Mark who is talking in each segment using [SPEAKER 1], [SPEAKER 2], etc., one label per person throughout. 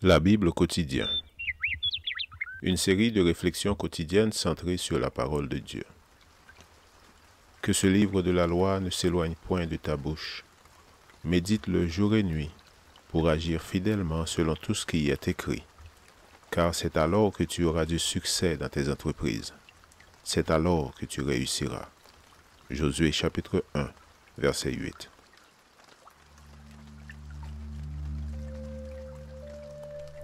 [SPEAKER 1] La Bible quotidien. Une série de réflexions quotidiennes centrées sur la parole de Dieu. Que ce livre de la loi ne s'éloigne point de ta bouche. Médite-le jour et nuit, pour agir fidèlement selon tout ce qui y est écrit. Car c'est alors que tu auras du succès dans tes entreprises. C'est alors que tu réussiras. Josué chapitre 1, verset 8.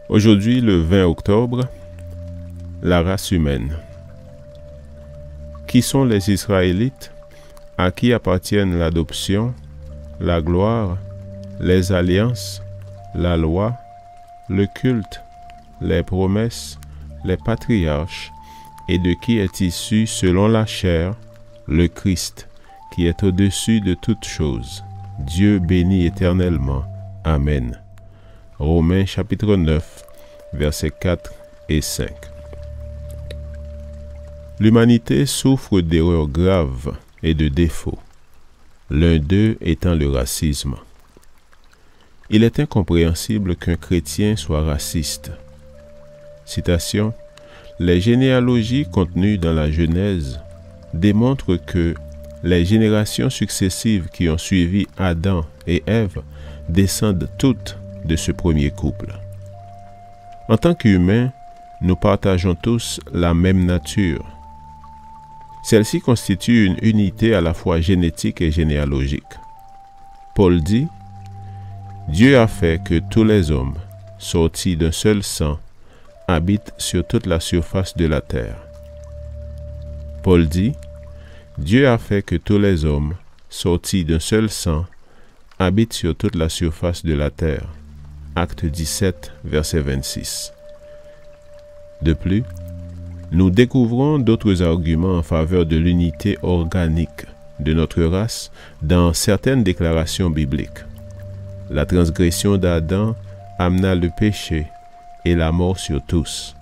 [SPEAKER 1] Aujourd'hui, le 20 octobre, la race humaine. Qui sont les Israélites? À qui appartiennent l'adoption, la gloire, les alliances, la loi, le culte, les promesses, les patriarches, et de qui est issu selon la chair, le Christ, qui est au-dessus de toutes choses. Dieu béni éternellement. Amen. Romains chapitre 9, versets 4 et 5. L'humanité souffre d'erreurs graves et de défauts, l'un d'eux étant le racisme. Il est incompréhensible qu'un chrétien soit raciste. Citation: les généalogies contenues dans la Genèse démontrent que les générations successives qui ont suivi Adam et Ève descendent toutes de ce premier couple. En tant qu'humains, nous partageons tous la même nature. Celle-ci constitue une unité à la fois génétique et généalogique. Paul dit: Dieu a fait que tous les hommes, sortis d'un seul sang, habitent sur toute la surface de la terre. Paul dit: Dieu a fait que tous les hommes, sortis d'un seul sang, habitent sur toute la surface de la terre. Acte 17, verset 26. De plus, nous découvrons d'autres arguments en faveur de l'unité organique de notre race dans certaines déclarations bibliques. La transgression d'Adam amena le péché et la mort sur tous.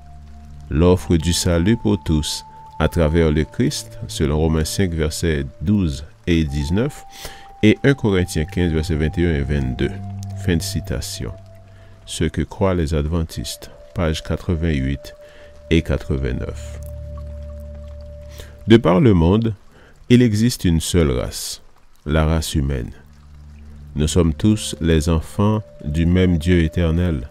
[SPEAKER 1] L'offre du salut pour tous à travers le Christ, selon Romains 5, versets 12 et 19, et 1 Corinthiens 15, versets 21 et 22. Fin de citation. Ce que croient les adventistes, pages 88 et 89. De par le monde, il existe une seule race, la race humaine. Nous sommes tous les enfants du même Dieu éternel.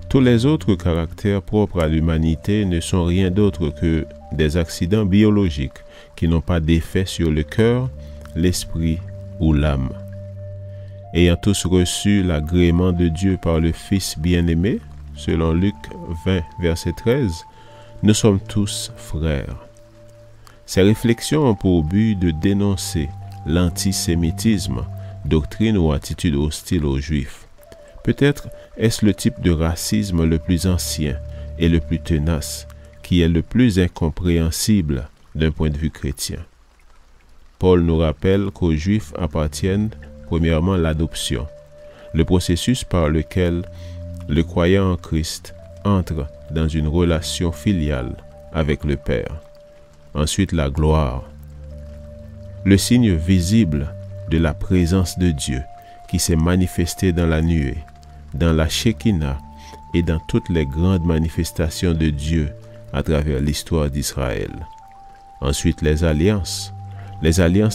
[SPEAKER 1] Tous les autres caractères propres à l'humanité ne sont rien d'autre que des accidents biologiques qui n'ont pas d'effet sur le cœur, l'esprit ou l'âme. Ayant tous reçu l'agrément de Dieu par le Fils bien-aimé, selon Luc 20, verset 13, nous sommes tous frères. Ces réflexions ont pour but de dénoncer l'antisémitisme, doctrine ou attitude hostile aux Juifs. Peut-être est-ce le type de racisme le plus ancien et le plus tenace, qui est le plus incompréhensible d'un point de vue chrétien. Paul nous rappelle qu'aux Juifs appartiennent premièrement l'adoption, le processus par lequel le croyant en Christ entre dans une relation filiale avec le Père. Ensuite, la gloire, le signe visible de la présence de Dieu qui s'est manifesté dans la nuée, dans la Shekinah et dans toutes les grandes manifestations de Dieu à travers l'histoire d'Israël. Ensuite, les alliances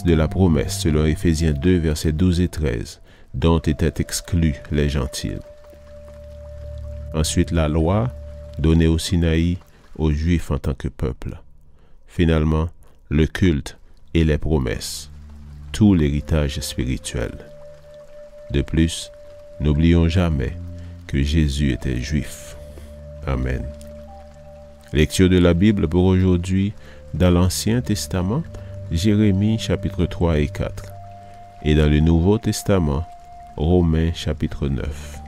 [SPEAKER 1] de la promesse, selon Éphésiens 2, versets 12 et 13, dont étaient exclus les gentils. Ensuite, la loi donnée au Sinaï aux Juifs en tant que peuple. Finalement, le culte et les promesses, tout l'héritage spirituel. De plus, n'oublions jamais que Jésus était juif. Amen. Lecture de la Bible pour aujourd'hui dans l'Ancien Testament, Jérémie chapitre 3 et 4, et dans le Nouveau Testament, Romains chapitre 9.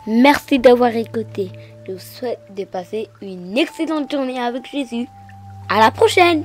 [SPEAKER 2] Merci d'avoir écouté. Je vous souhaite de passer une excellente journée avec Jésus. À la prochaine!